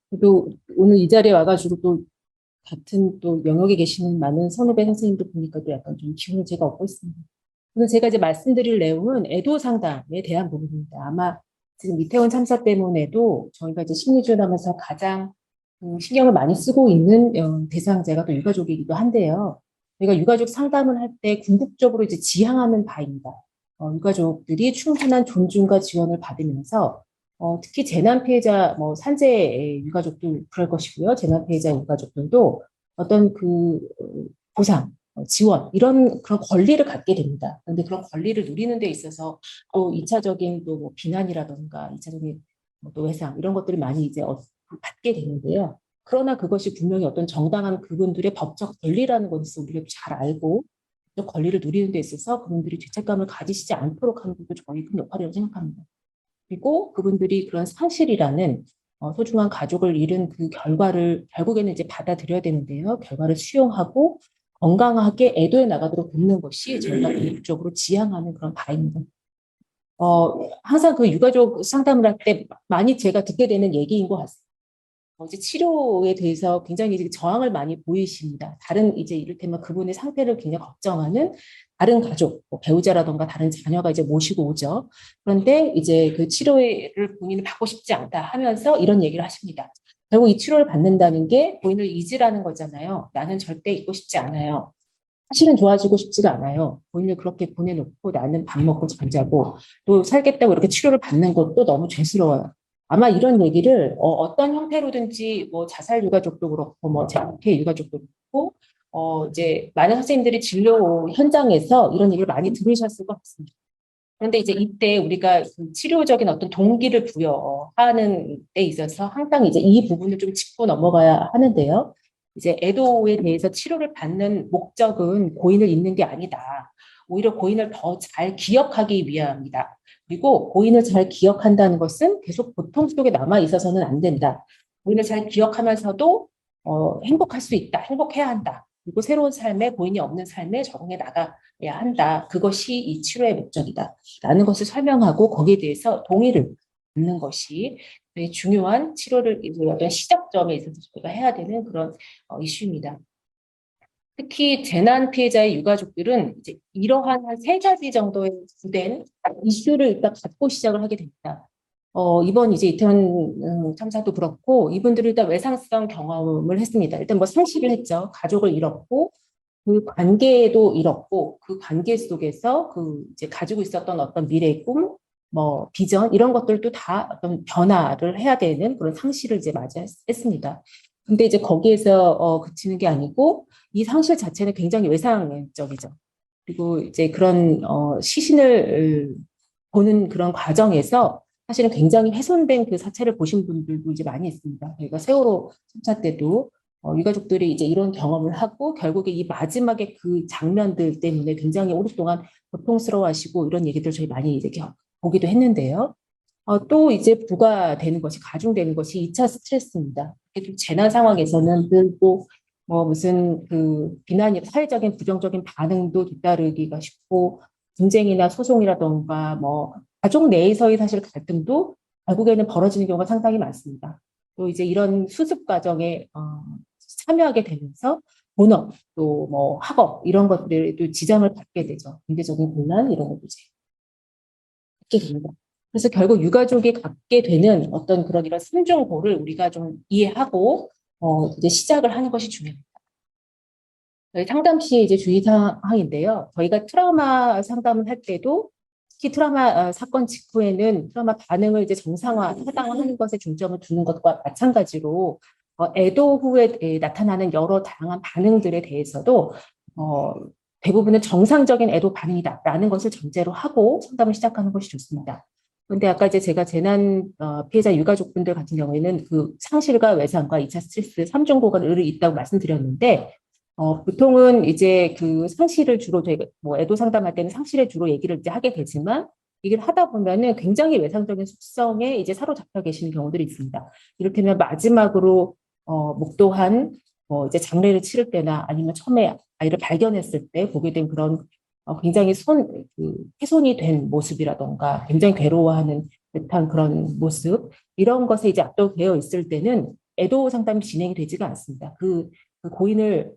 그래도 오늘 이 자리에 와가지고 또 같은 또 영역에 계시는 많은 선후배 선생님들 보니까 또 약간 좀 기운을 제가 얻고 있습니다. 오늘 제가 이제 말씀드릴 내용은 애도 상담에 대한 부분입니다. 아마 지금 이태원 참사 때문에도 저희가 이제 심리지원하면서 가장 신경을 많이 쓰고 있는 대상자가 또 유가족이기도 한데요. 저희가 유가족 상담을 할 때 궁극적으로 이제 지향하는 바입니다. 유가족들이 충분한 존중과 지원을 받으면서 특히 재난 피해자, 뭐 산재 유가족들 그럴 것이고요. 재난 피해자 유가족들도 어떤 보상, 지원 이런 그런 권리를 갖게 됩니다. 그런데 그런 권리를 누리는 데 있어서 또 2차적인 또뭐 비난이라던가 2차적인 또 회상 이런 것들을 많이 이제 받게 되는데요. 그러나 그것이 분명히 어떤 정당한 그분들의 법적 권리라는 것을 우리가 잘 알고 그 권리를 누리는 데 있어서 그분들이 죄책감을 가지시지 않도록 하는 것도 저희 큰 역할이라고 생각합니다. 그리고 그분들이 그런 사실이라는 소중한 가족을 잃은 그 결과를 결국에는 이제 받아들여야 되는데요. 결과를 수용하고 건강하게 애도해 나가도록 돕는 것이 저희가 궁극적으로 지향하는 그런 바입니다. 항상 그 유가족 상담을 할 때 많이 제가 듣게 되는 얘기인 것 같습니다. 이제 치료에 대해서 굉장히 이제 저항을 많이 보이십니다. 다른 이제 이를테면 그분의 상태를 굉장히 걱정하는 다른 가족, 뭐 배우자라던가 다른 자녀가 이제 모시고 오죠. 그런데 이제 그 치료를 본인은 받고 싶지 않다 하면서 이런 얘기를 하십니다. 결국 이 치료를 받는다는 게 본인을 잊으라는 거잖아요. 나는 절대 잊고 싶지 않아요. 사실은 좋아지고 싶지가 않아요. 본인을 그렇게 보내놓고 나는 밥 먹고 잠자고 또 살겠다고 이렇게 치료를 받는 것도 너무 죄스러워요. 아마 이런 얘기를 떤 형태로든지 뭐 자살 유가족도 그렇고 뭐 재학회 유가족도 그렇고 이제 많은 선생님들이 진료 현장에서 이런 얘기를 많이 들으셨을 것 같습니다. 그런데 이제 이때 우리가 그 치료적인 어떤 동기를 부여하는 데 있어서 항상 이제 이 부분을 좀 짚고 넘어가야 하는데요. 이제 애도에 대해서 치료를 받는 목적은 고인을 잊는 게 아니다. 오히려 고인을 더 잘 기억하기 위함이다. 그리고 고인을 잘 기억한다는 것은 계속 고통 속에 남아 있어서는 안 된다. 고인을 잘 기억하면서도 행복할 수 있다. 행복해야 한다. 그리고 새로운 삶에 고인이 없는 삶에 적응해 나가야 한다. 그것이 이 치료의 목적이다. 라는 것을 설명하고 거기에 대해서 동의를 받는 것이 중요한 치료를 어떤 시작점에 있어서 저희가 해야 되는 그런 이슈입니다. 특히 재난 피해자의 유가족들은 이제 이러한 한 세 가지 정도의 주된 이슈를 일단 갖고 시작을 하게 됩니다. 이번 이제 이태원 참사도 그렇고 이분들은 일단 외상성 경험을 했습니다. 일단 뭐 상실을 했죠. 가족을 잃었고 그 관계도 잃었고 그 관계 속에서 그 이제 가지고 있었던 어떤 미래의 꿈, 뭐 비전 이런 것들도 다 어떤 변화를 해야 되는 그런 상실을 이제 맞이했습니다. 근데 이제 거기에서 그치는 게 아니고 이 상실 자체는 굉장히 외상적이죠. 그리고 이제 그런 시신을 보는 그런 과정에서 사실은 굉장히 훼손된 그 사체를 보신 분들도 이제 많이 있습니다. 저희가 세월호 참사 때도 유가족들이 이제 이런 경험을 하고 결국에 이 마지막에 그 장면들 때문에 굉장히 오랫동안 고통스러워하시고 이런 얘기들 저희 많이 이제 보기도 했는데요. 또 이제 부과되는 것이 가중되는 것이 2차 스트레스입니다. 재난 상황에서는 늘또 뭐 무슨 그 비난이 사회적인 부정적인 반응도 뒤따르기가 쉽고 분쟁이나 소송이라던가 뭐 가족 내에서의 사실 갈등도 결국에는 벌어지는 경우가 상당히 많습니다. 또 이제 이런 수습 과정에 참여하게 되면서 본업 또 뭐 학업 이런 것들에도 지장을 받게 되죠. 경제적인 곤란 이런 것도 이제 갖게 됩니다. 그래서 결국 유가족이 갖게 되는 어떤 그런 이런 삼중고를 우리가 좀 이해하고 이제 시작을 하는 것이 중요합니다. 저희 상담 시에 이제 주의사항인데요. 저희가 트라우마 상담을 할 때도 특히 트라우마 사건 직후에는 트라우마 반응을 이제 정상화, 해당하는 것에 중점을 두는 것과 마찬가지로 애도 후에 나타나는 여러 다양한 반응들에 대해서도 어, 대부분은 정상적인 애도 반응이다라는 것을 전제로 하고 상담을 시작하는 것이 좋습니다. 그런데 아까 이제 제가 재난 피해자 유가족분들 같은 경우에는 그 상실과 외상과 2차 스트레스 3중고가 늘 있다고 말씀드렸는데 보통은 이제 그 상실을 주로 저희가 뭐 애도 상담할 때는 상실에 주로 얘기를 이제 하게 되지만 얘기를 하다 보면은 굉장히 외상적인 속성에 이제 사로잡혀 계시는 경우들이 있습니다. 이를테면 마지막으로 목도한 이제 장례를 치를 때나 아니면 처음에 아이를 발견했을 때 보게 된 그런 굉장히 훼손이 된 모습이라던가 굉장히 괴로워하는 듯한 그런 모습 이런 것에 이제 압도되어 있을 때는 애도 상담이 진행이 되지가 않습니다. 그 고인을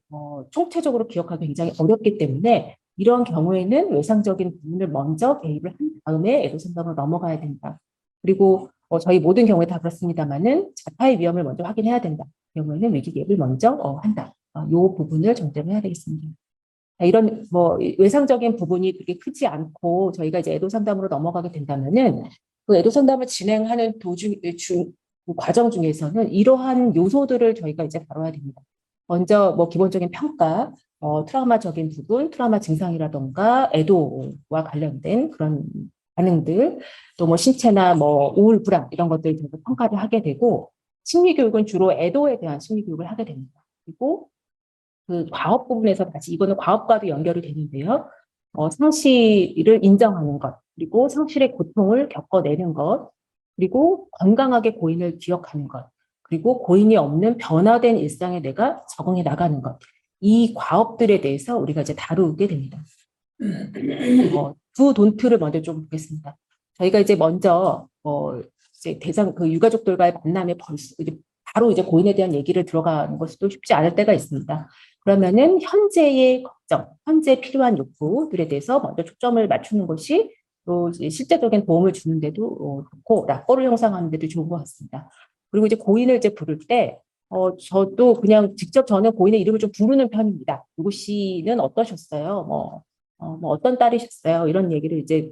총체적으로 기억하기 굉장히 어렵기 때문에 이런 경우에는 외상적인 부분을 먼저 개입을 한 다음에 애도 상담으로 넘어가야 된다. 그리고 저희 모든 경우에 다 그렇습니다만은 자타의 위험을 먼저 확인해야 된다. 그 경우에는 위기 개입을 먼저 한다. 이 부분을 정정을 해야 되겠습니다. 이런 외상적인 부분이 그렇게 크지 않고 저희가 이제 애도 상담으로 넘어가게 된다면은 그 애도 상담을 진행하는 그 과정 중에서는 이러한 요소들을 저희가 이제 다뤄야 됩니다. 먼저 기본적인 평가, 트라우마적인 부분, 트라우마 증상이라던가 애도와 관련된 그런 반응들, 또 신체나 우울, 불안 이런 것들 을 평가를 하게 되고 심리 교육은 주로 애도에 대한 심리 교육을 하게 됩니다. 그리고 그 과업 부분에서 다시 이거는 과업과도 연결이 되는데요. 상실을 인정하는 것, 그리고 상실의 고통을 겪어내는 것, 그리고 건강하게 고인을 기억하는 것, 그리고 고인이 없는 변화된 일상에 내가 적응해 나가는 것. 이 과업들에 대해서 우리가 이제 다루게 됩니다. 두 돈트를 먼저 좀 보겠습니다. 저희가 이제 먼저 이제 그 유가족들과의 만남에 바로 이제 고인에 대한 얘기를 들어가는 것이 또 쉽지 않을 때가 있습니다. 그러면은 현재의 걱정, 현재 필요한 욕구들에 대해서 먼저 초점을 맞추는 것이 또 이제 실제적인 도움을 주는데도 좋고 락거를 형성하는 데도 좋은 것 같습니다. 그리고 이제 고인을 이제 부를 때 저도 그냥 직접 저는 고인의 이름을 좀 부르는 편입니다. 누구 씨는 어떠셨어요? 어떤 딸이셨어요? 이런 얘기를 이제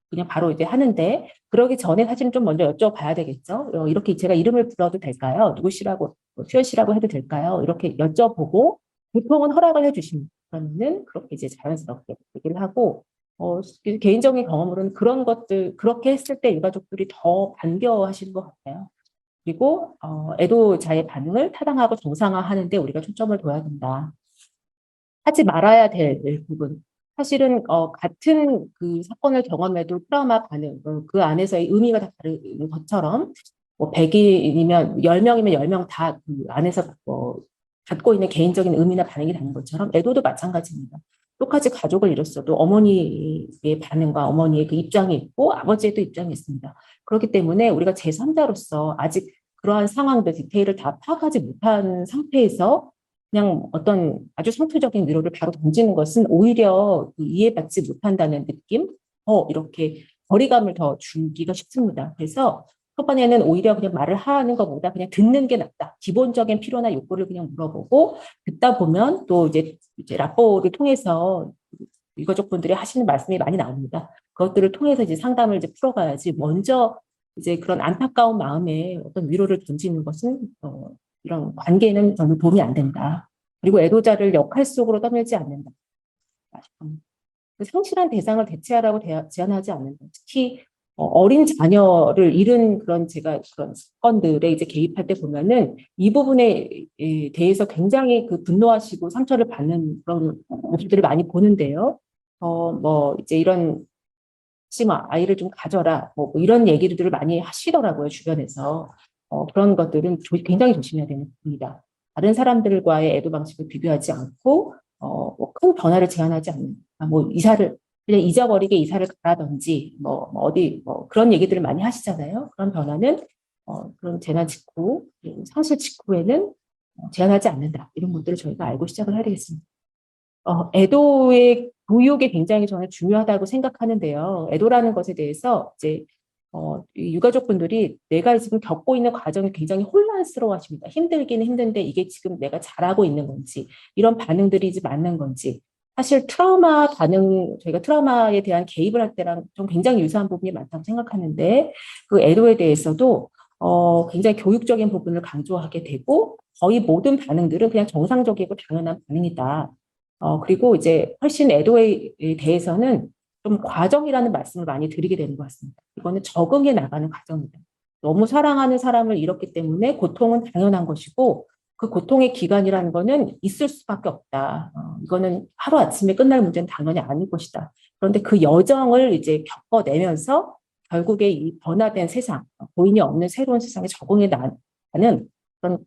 그냥 바로 이제 하는데 그러기 전에 사실은 좀 먼저 여쭤봐야 되겠죠. 이렇게 제가 이름을 불러도 될까요? 누구 씨라고 수연 씨라고 해도 될까요? 이렇게 여쭤보고 보통은 허락을 해주십니다. 그러면은 그렇게 이제 자연스럽게 얘기를 하고 개인적인 경험으로는 그런 것들 그렇게 했을 때 유가족들이 더 반겨하시는 것 같아요. 그리고 애도자의 반응을 타당하고 정상화하는데 우리가 초점을 둬야 된다. 하지 말아야 될 부분. 사실은 같은 그 사건을 경험해도 트라우마 반응, 그 안에서의 의미가 다 다른 것처럼 100인이면 10명이면 10명 다 그 안에서 갖고 있는 개인적인 의미나 반응이 다른 것처럼 애도도 마찬가지입니다. 똑같이 가족을 잃었어도 어머니의 반응과 어머니의 그 입장이 있고 아버지의 또 입장이 있습니다. 그렇기 때문에 우리가 제3자로서 아직 그러한 상황들 디테일을 다 파악하지 못한 상태에서 그냥 어떤 아주 상투적인 위로를 바로 던지는 것은 오히려 이해받지 못한다는 느낌, 이렇게 거리감을 더 주기가 쉽습니다. 그래서 초반에는 오히려 그냥 말을 하는 것보다 그냥 듣는 게 낫다. 기본적인 필요나 욕구를 그냥 물어보고 듣다 보면 또 이제 라포를 통해서 유가족분들이 하시는 말씀이 많이 나옵니다. 그것들을 통해서 이제 상담을 이제 풀어가야지 먼저 이제 그런 안타까운 마음에 어떤 위로를 던지는 것은 이런 관계는 저는 도움이 안 된다. 그리고 애도자를 역할 속으로 떠밀지 않는다. 성실한 대상을 대체하라고 제안하지 않는다. 특히 어린 자녀를 잃은 그런 제가 그런 사건들에 이제 개입할 때 보면은 이 부분에 대해서 굉장히 그 분노하시고 상처를 받는 그런 모습들을 많이 보는데요. 이제 이런 아이를 좀 가져라 뭐 이런 얘기들을 많이 하시더라고요 주변에서. 그런 것들은 굉장히 조심해야 되는 부분이다. 다른 사람들과의 애도 방식을 비교하지 않고 큰 변화를 제안하지 않는 이사를 그냥 잊어버리게 이사를 가라든지 어디 그런 얘기들을 많이 하시잖아요. 그런 변화는 그런 재난 직후 상실 직후에는 제한하지 않는다. 이런 것들을 저희가 알고 시작을 해야 되겠습니다. 애도의 교육이 굉장히 저는 중요하다고 생각하는데요. 애도라는 것에 대해서 이제 이 유가족분들이 내가 지금 겪고 있는 과정이 굉장히 혼란스러워 하십니다. 힘들기는 힘든데 이게 지금 내가 잘하고 있는 건지, 이런 반응들이 이제 맞는 건지. 사실 트라우마 반응, 저희가 트라우마에 대한 개입을 할 때랑 좀 굉장히 유사한 부분이 많다고 생각하는데, 그 애도에 대해서도 굉장히 교육적인 부분을 강조하게 되고, 거의 모든 반응들은 그냥 정상적이고 당연한 반응이다. 그리고 이제 훨씬 애도에 대해서는 좀 과정이라는 말씀을 많이 드리게 되는 것 같습니다. 이거는 적응해 나가는 과정입니다. 너무 사랑하는 사람을 잃었기 때문에 고통은 당연한 것이고 그 고통의 기간이라는 거는 있을 수밖에 없다. 이거는 하루아침에 끝날 문제는 당연히 아닐 것이다. 그런데 그 여정을 이제 겪어내면서 결국에 이 변화된 세상, 고인이 없는 새로운 세상에 적응해 나가는 그런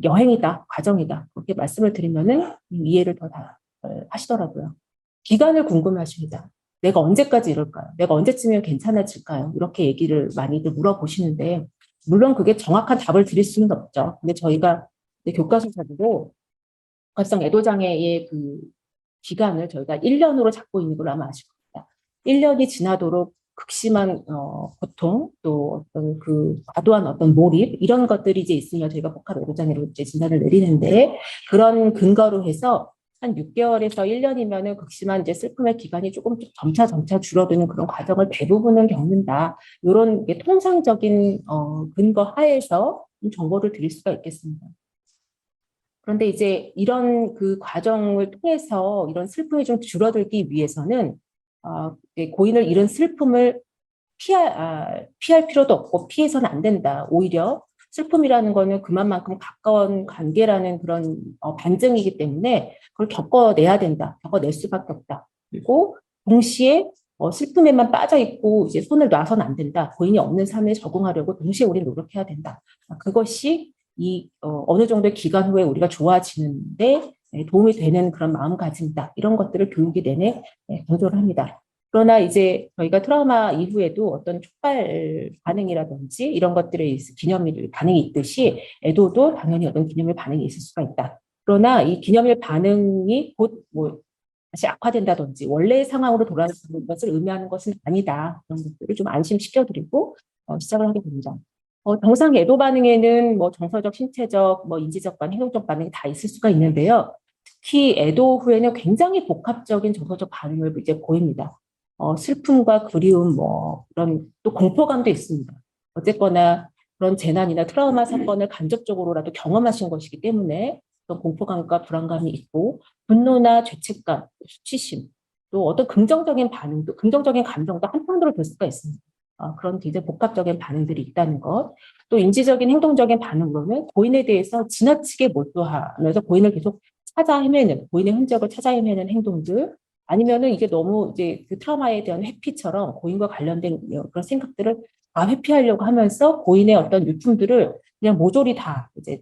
여행이다, 과정이다. 그렇게 말씀을 드리면은 이해를 더 하시더라고요. 기간을 궁금해하십니다. 내가 언제까지 이럴까요? 내가 언제쯤이면 괜찮아질까요? 이렇게 얘기를 많이들 물어보시는데, 물론 그게 정확한 답을 드릴 수는 없죠. 근데 저희가 교과서적으로 갑성 애도장애의 그 기간을 저희가 1년으로 잡고 있는 걸로 아마 아실 겁니다. 1년이 지나도록 극심한 고통, 또 어떤 그 과도한 어떤 몰입 이런 것들이 이제 있으면 저희가 복합 애도장애로 이제 진단을 내리는데, 그런 근거로 해서 한 6개월에서 1년이면은 극심한 이제 슬픔의 기간이 조금 점차 줄어드는 그런 과정을 대부분은 겪는다. 이런 통상적인 근거 하에서 정보를 드릴 수가 있겠습니다. 그런데 이제 이런 그 과정을 통해서 이런 슬픔이 좀 줄어들기 위해서는 고인을 잃은 슬픔을 피할 필요도 없고 피해서는 안 된다. 오히려 슬픔이라는 거는 그만큼 가까운 관계라는 그런 반증이기 때문에 그걸 겪어내야 된다. 겪어낼 수밖에 없다. 그리고 동시에 슬픔에만 빠져 있고 이제 손을 놔서는 안 된다. 고인이 없는 삶에 적응하려고 동시에 우리는 노력해야 된다. 그것이 어느 정도의 기간 후에 우리가 좋아지는데 도움이 되는 그런 마음가짐이다. 이런 것들을 교육이 내내 강조를 합니다. 그러나 이제 저희가 트라우마 이후에도 어떤 촉발 반응이라든지 이런 것들에 기념일 반응이 있듯이 애도도 당연히 어떤 기념일 반응이 있을 수가 있다. 그러나 이 기념일 반응이 곧 뭐 다시 악화된다든지 원래의 상황으로 돌아가는 것을 의미하는 것은 아니다. 그런 것들을 좀 안심시켜드리고 시작을 하게 됩니다. 정상 애도 반응에는 뭐 정서적, 신체적, 뭐 인지적 반응, 행동적 반응이 다 있을 수가 있는데요. 특히 애도 후에는 굉장히 복합적인 정서적 반응을 이제 보입니다. 슬픔과 그리움, 뭐 그런 또 공포감도 있습니다. 어쨌거나 그런 재난이나 트라우마 사건을 간접적으로라도 경험하신 것이기 때문에 어떤 공포감과 불안감이 있고 분노나 죄책감, 수치심, 또 어떤 긍정적인 반응도, 긍정적인 감정도 한편으로 들 수가 있습니다. 그런 굉장히 복합적인 반응들이 있다는 것. 또 인지적인 행동적인 반응으로는 고인에 대해서 지나치게 몰두하면서 고인을 계속 찾아 헤매는, 고인의 흔적을 찾아 헤매는 행동들, 아니면은 이게 너무 이제 그 트라우마에 대한 회피처럼 고인과 관련된 그런 생각들을 다 회피하려고 하면서 고인의 어떤 유품들을 그냥 모조리 다 이제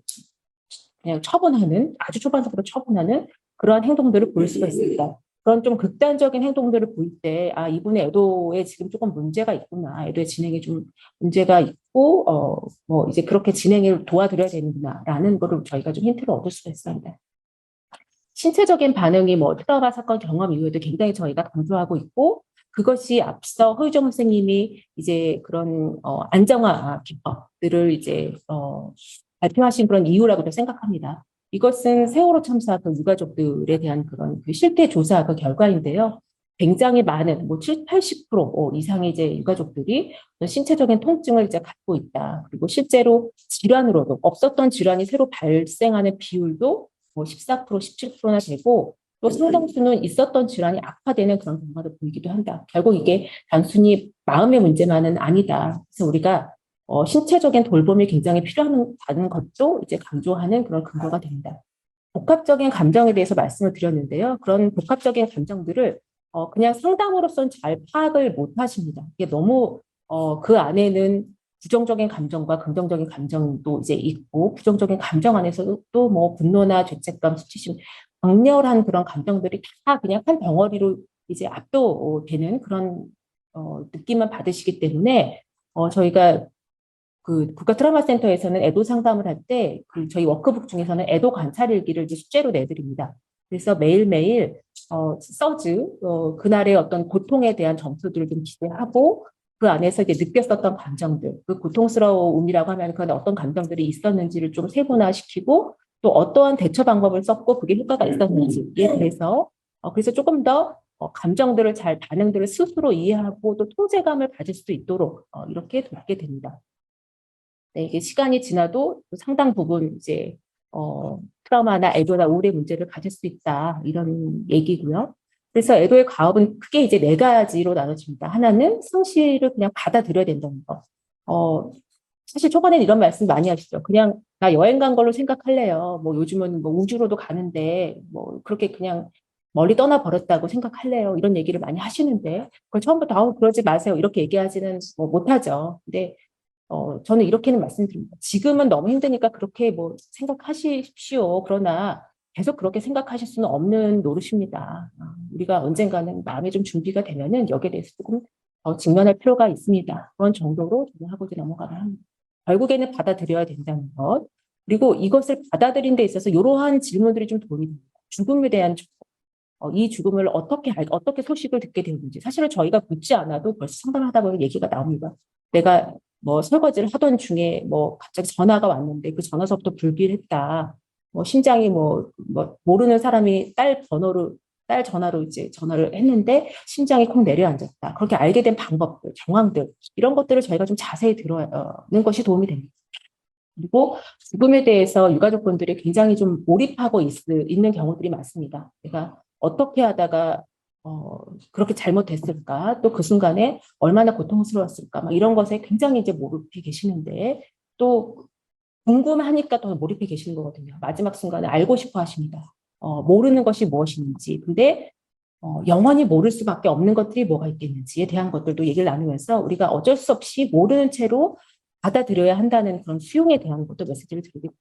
그냥 처분하는, 아주 초반적으로 처분하는 그러한 행동들을 보일 수가 있습니다. 그런 좀 극단적인 행동들을 보일 때, 이분의 애도에 지금 조금 문제가 있구나. 애도의 진행에 좀 문제가 있고, 뭐 이제 그렇게 진행을 도와드려야 되는구나라는 거를 저희가 좀 힌트를 얻을 수가 있습니다. 신체적인 반응이 뭐 트라우마 사건 경험 이후에도 굉장히 저희가 강조하고 있고, 그것이 앞서 허유정 선생님이 이제 그런 안정화 기법들을 이제 발표하신 그런 이유라고도 생각합니다. 이것은 세월호 참사 그 유가족들에 대한 그런 그 실태 조사 그 결과인데요. 굉장히 많은 뭐 7, 80% 이상의 이제 유가족들이 신체적인 통증을 이제 갖고 있다. 그리고 실제로 질환으로도 없었던 질환이 새로 발생하는 비율도 뭐 14%, 17%나 되고 또 상당수는 있었던 질환이 악화되는 그런 경과도 보이기도 한다. 결국 이게 단순히 마음의 문제만은 아니다. 그래서 우리가 신체적인 돌봄이 굉장히 필요하다는 것도 이제 강조하는 그런 근거가 됩니다. 복합적인 감정에 대해서 말씀을 드렸는데요. 그런 복합적인 감정들을 그냥 상담으로서는 잘 파악을 못 하십니다. 이게 너무 그 안에는 부정적인 감정과 긍정적인 감정도 이제 있고 부정적인 감정 안에서도 또 뭐 분노나 죄책감, 수치심, 강렬한 그런 감정들이 다 그냥 한 덩어리로 이제 압도되는 그런 느낌만 받으시기 때문에 저희가 그 국가 트라우마 센터에서는 애도 상담을 할 때 그 저희 워크북 중에서는 애도 관찰 일기를 이제 숙제로 내드립니다. 그래서 매일매일 그날의 어떤 고통에 대한 점수들을 좀 기재하고 그 안에서 이제 느꼈었던 감정들, 그 고통스러움이라고 하면 그 어떤 감정들이 있었는지를 좀 세분화시키고 또 어떠한 대처 방법을 썼고 그게 효과가 있었는지에 대해서 그래서 조금 더 감정들을 잘 반응들을 스스로 이해하고 또 통제감을 가질 수 있도록 이렇게 돕게 됩니다. 네, 이게 시간이 지나도 상당 부분 이제 트라우마나 애도나 우울의 문제를 가질 수 있다 이런 얘기고요. 그래서 애도의 과업은 크게 이제 네 가지로 나눠집니다. 하나는 상실을 그냥 받아들여야 된다는 거. 사실 초반에는 이런 말씀 많이 하시죠. 그냥 나 여행 간 걸로 생각할래요. 뭐 요즘은 뭐 우주로도 가는데 뭐 그렇게 그냥 멀리 떠나 버렸다고 생각할래요. 이런 얘기를 많이 하시는데 그걸 처음부터 그러지 마세요. 이렇게 얘기하지는 뭐 못하죠. 근데 저는 이렇게는 말씀드립니다. 지금은 너무 힘드니까 그렇게 뭐 생각하십시오. 그러나 계속 그렇게 생각하실 수는 없는 노릇입니다. 우리가 언젠가는 마음의 좀 준비가 되면은 여기에 대해서 조금 더 직면할 필요가 있습니다. 그런 정도로 저는 하고 이제 넘어가야 합니다. 결국에는 받아들여야 된다는 것. 그리고 이것을 받아들인 데 있어서 이러한 질문들이 좀 도움이 됩니다. 죽음에 대한 이 죽음을 어떻게 소식을 듣게 되는지 사실은 저희가 묻지 않아도 벌써 상담하다 보면 얘기가 나옵니다. 내가 뭐 설거지를 하던 중에 뭐 갑자기 전화가 왔는데 그 전화서부터 불길했다. 뭐 심장이 모르는 사람이 딸 전화로 이제 전화를 했는데 심장이 콩 내려앉았다. 그렇게 알게 된 방법들, 정황들 이런 것들을 저희가 좀 자세히 들어는 것이 도움이 됩니다. 그리고 죽음에 대해서 유가족분들이 굉장히 좀 몰입하고 있는 경우들이 많습니다. 내가 어떻게 하다가 그렇게 잘못됐을까? 또 그 순간에 얼마나 고통스러웠을까? 막 이런 것에 굉장히 이제 몰입해 계시는데 또 궁금하니까 더 몰입해 계시는 거거든요. 마지막 순간에 알고 싶어 하십니다. 모르는 것이 무엇인지. 근데 영원히 모를 수밖에 없는 것들이 뭐가 있겠는지에 대한 것들도 얘기를 나누면서 우리가 어쩔 수 없이 모르는 채로 받아들여야 한다는 그런 수용에 대한 것도 메시지를 드리고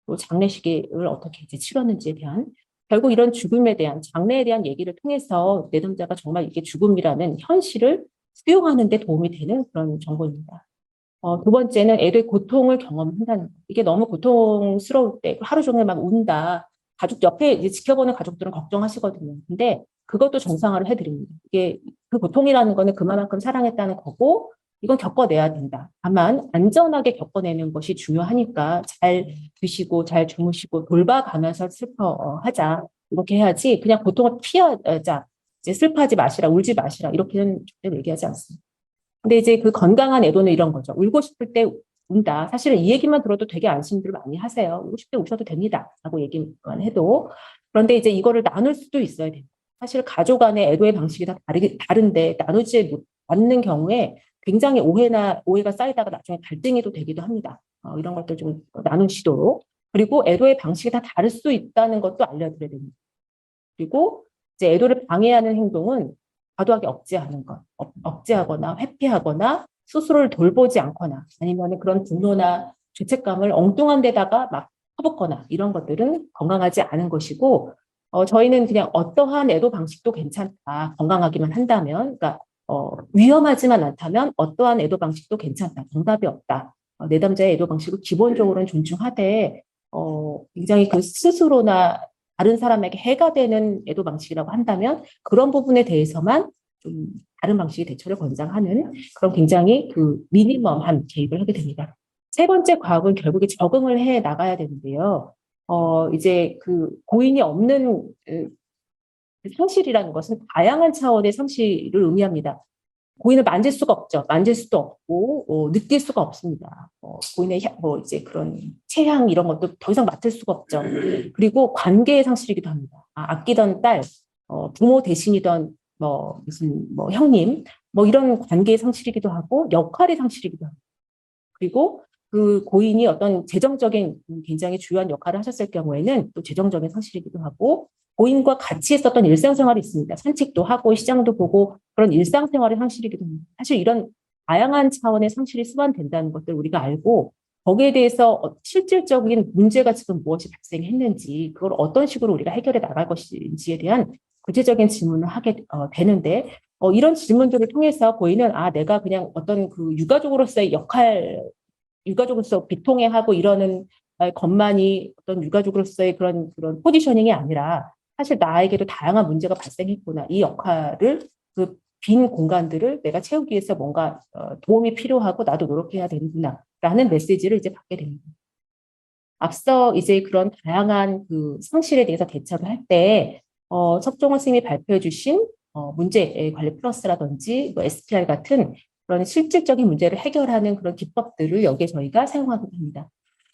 또 장례식을 어떻게 이제 치렀는지에 대한 결국 이런 죽음에 대한 장래에 대한 얘기를 통해서 내담자가 정말 이게 죽음이라는 현실을 수용하는 데 도움이 되는 그런 정보입니다. 두 번째는 애도의 고통을 경험한다는 거. 이게 너무 고통스러울 때 하루 종일 막 운다. 가족 옆에 이제 지켜보는 가족들은 걱정하시거든요. 근데 그것도 정상화를 해드립니다. 이게 그 고통이라는 거는 그만큼 사랑했다는 거고 이건 겪어내야 된다. 다만 안전하게 겪어내는 것이 중요하니까 잘 드시고 잘 주무시고 돌봐가면서 슬퍼하자. 이렇게 해야지 그냥 고통을 피하자. 이제 슬퍼하지 마시라, 울지 마시라 이렇게는 절대 얘기하지 않습니다. 근데 이제 그 건강한 애도는 이런 거죠. 울고 싶을 때 운다. 사실은 이 얘기만 들어도 되게 안심들 많이 하세요. 울고 싶을 때 우셔도 됩니다. 라고 얘기만 해도. 그런데 이제 이거를 나눌 수도 있어야 됩니다. 사실 가족 간의 애도의 방식이 다 다른데 나누지 않는 경우에 굉장히 오해가 쌓이다가 나중에 갈등이 되기도 합니다. 이런 것들 좀 나누시도록. 그리고 애도의 방식이 다 다를 수 있다는 것도 알려드려야 됩니다. 그리고 이제 애도를 방해하는 행동은 과도하게 억제하는 것, 억제하거나 회피하거나 스스로를 돌보지 않거나 아니면 그런 분노나 죄책감을 엉뚱한 데다가 막 퍼붓거나 이런 것들은 건강하지 않은 것이고 저희는 그냥 어떠한 애도 방식도 괜찮다. 건강하기만 한다면 그러니까 위험하지만 않다면 어떠한 애도 방식도 괜찮다. 정답이 없다. 내담자의 애도 방식을 기본적으로는 존중하되 굉장히 그 스스로나 다른 사람에게 해가 되는 애도 방식이라고 한다면 그런 부분에 대해서만 좀 다른 방식의 대처를 권장하는 그런 굉장히 그 미니멈한 개입을 하게 됩니다. 세 번째 과업은 결국에 적응을 해 나가야 되는데요. 이제 그 고인이 없는 상실이라는 것은 다양한 차원의 상실을 의미합니다. 고인을 만질 수가 없죠. 만질 수도 없고 느낄 수가 없습니다. 고인의 이제 그런 체향 이런 것도 더 이상 맡을 수가 없죠. 그리고 관계의 상실이기도 합니다. 아끼던 딸, 부모 대신이던 무슨 형님, 이런 관계의 상실이기도 하고 역할의 상실이기도 합니다. 그리고 그 고인이 어떤 재정적인 굉장히 주요한 역할을 하셨을 경우에는 또 재정적인 상실이기도 하고 고인과 같이 했었던 일상생활이 있습니다. 산책도 하고 시장도 보고 그런 일상생활의 상실이기도 합니다. 사실 이런 다양한 차원의 상실이 수반된다는 것들 우리가 알고 거기에 대해서 실질적인 문제가 지금 무엇이 발생했는지 그걸 어떤 식으로 우리가 해결해 나갈 것인지에 대한 구체적인 질문을 하게 되는데 이런 질문들을 통해서 고인은 내가 그냥 어떤 그 유가족으로서 비통해하고 이러는 것만이 어떤 유가족으로서의 그런 포지셔닝이 아니라 사실 나에게도 다양한 문제가 발생했구나. 이 역할을 그 빈 공간들을 내가 채우기 위해서 뭔가 도움이 필요하고 나도 노력해야 되는구나. 라는 메시지를 이제 받게 됩니다. 앞서 이제 그런 다양한 그 상실에 대해서 대처를 할 때, 석종원 선생님이 발표해 주신 문제 관리 플러스라든지 SPR 같은 그런 실질적인 문제를 해결하는 그런 기법들을 여기에 저희가 사용하기도 합니다.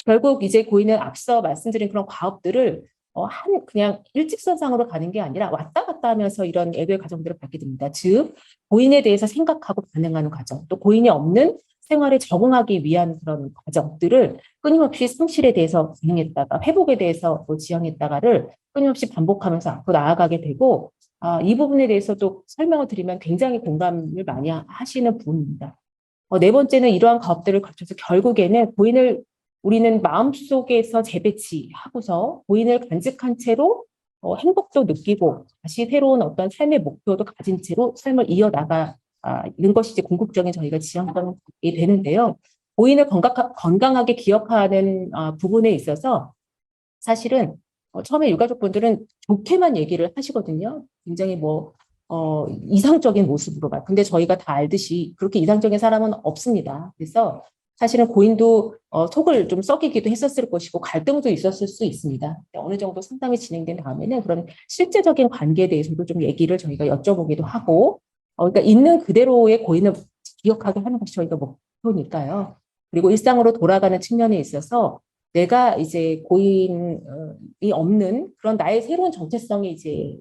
결국 이제 고인은 앞서 말씀드린 그런 과업들을 그냥 일직선상으로 가는 게 아니라 왔다 갔다 하면서 이런 애도의 과정들을 받게 됩니다. 즉, 고인에 대해서 생각하고 반응하는 과정, 또 고인이 없는 생활에 적응하기 위한 그런 과정들을 끊임없이 상실에 대해서 반응했다가 회복에 대해서 지향했다가를 끊임없이 반복하면서 앞으로 나아가게 되고 이 부분에 대해서도 설명을 드리면 굉장히 공감을 많이 하시는 부분입니다. 네 번째는 이러한 과업들을 거쳐서 결국에는 고인을 우리는 마음속에서 재배치하고서 고인을 간직한 채로 행복도 느끼고 다시 새로운 어떤 삶의 목표도 가진 채로 삶을 이어나가는 것이 이제 궁극적인 저희가 지향점이 되는데요. 고인을 건강하게 기억하는 부분에 있어서 사실은 처음에 유가족분들은 좋게만 얘기를 하시거든요. 굉장히 이상적인 모습으로 막. 근데 저희가 다 알듯이 그렇게 이상적인 사람은 없습니다. 그래서 사실은 고인도 속을 좀 썩이기도 했었을 것이고 갈등도 있었을 수 있습니다. 어느 정도 상담이 진행된 다음에는 그런 실제적인 관계에 대해서도 좀 얘기를 저희가 여쭤보기도 하고, 그러니까 있는 그대로의 고인을 기억하게 하는 것이 저희가 목표니까요. 그리고 일상으로 돌아가는 측면에 있어서 내가 이제 고인이 없는 그런 나의 새로운 정체성이 이제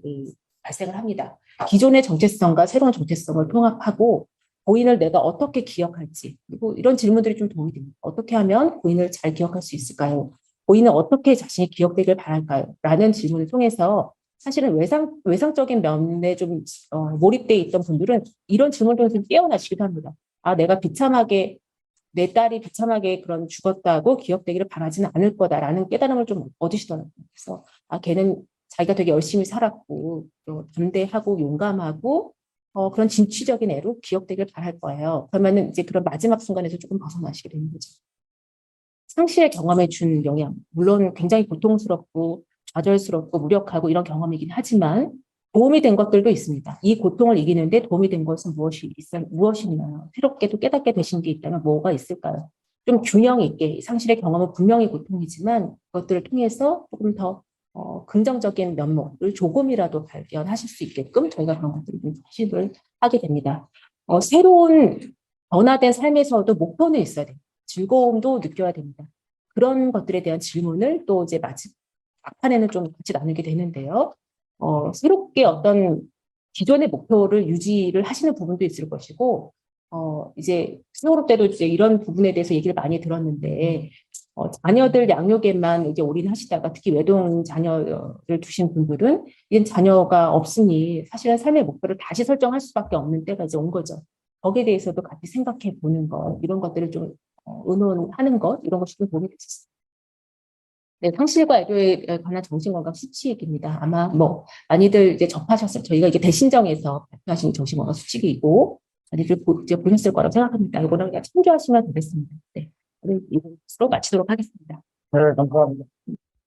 발생을 합니다. 기존의 정체성과 새로운 정체성을 통합하고 고인을 내가 어떻게 기억할지, 그리고 이런 질문들이 좀 도움이 됩니다. 어떻게 하면 고인을 잘 기억할 수 있을까요? 고인은 어떻게 자신이 기억되길 바랄까요? 라는 질문을 통해서 사실은 외상적인 면에 좀 몰입되어 있던 분들은 이런 질문을 통해서 깨어나시기도 합니다. 내가 내 딸이 비참하게 그런 죽었다고 기억되기를 바라지는 않을 거다라는 깨달음을 좀 얻으시더라고요. 그래서 걔는 자기가 되게 열심히 살았고 담대하고 용감하고 그런 진취적인 애로 기억되길 바랄 거예요. 그러면은 이제 그런 마지막 순간에서 조금 벗어나시게 되는 거죠. 상실의 경험에 준 영향, 물론 굉장히 고통스럽고 좌절스럽고 무력하고 이런 경험이긴 하지만 도움이 된 것들도 있습니다. 이 고통을 이기는데 도움이 된 것은 무엇이냐요? 새롭게도 깨닫게 되신 게 있다면 뭐가 있을까요? 좀 균형 있게 상실의 경험은 분명히 고통이지만 그것들을 통해서 조금 더 긍정적인 면모를 조금이라도 발견하실 수 있게끔 저희가 그런 것들을 좀 수집을 하게 됩니다. 새로운 변화된 삶에서도 목표는 있어야 됩니다. 즐거움도 느껴야 됩니다. 그런 것들에 대한 질문을 또 이제 막판에는 좀 같이 나누게 되는데요. 새롭게 어떤 기존의 목표를 유지를 하시는 부분도 있을 것이고, 이제 세월호 때도 이제 이런 부분에 대해서 얘기를 많이 들었는데, 자녀들 양육에만 이제 올인하시다가 특히 외동 자녀를 두신 분들은 이제 자녀가 없으니 사실은 삶의 목표를 다시 설정할 수밖에 없는 때가 이제 온 거죠. 거기에 대해서도 같이 생각해 보는 것, 이런 것들을 좀 의논하는 것, 이런 것이 좀 도움이 됐습니다. 네, 상실과 애도에 관한 정신건강 수칙입니다. 아마 많이들 이제 접하셨을, 저희가 이게 대신정에서 발표하신 정신건강 수칙이고, 많이들 이제 보셨을 거라고 생각합니다. 이거는 그냥 참조하시면 되겠습니다. 네. 오늘 이것으로 마치도록 하겠습니다. 네, 감사합니다.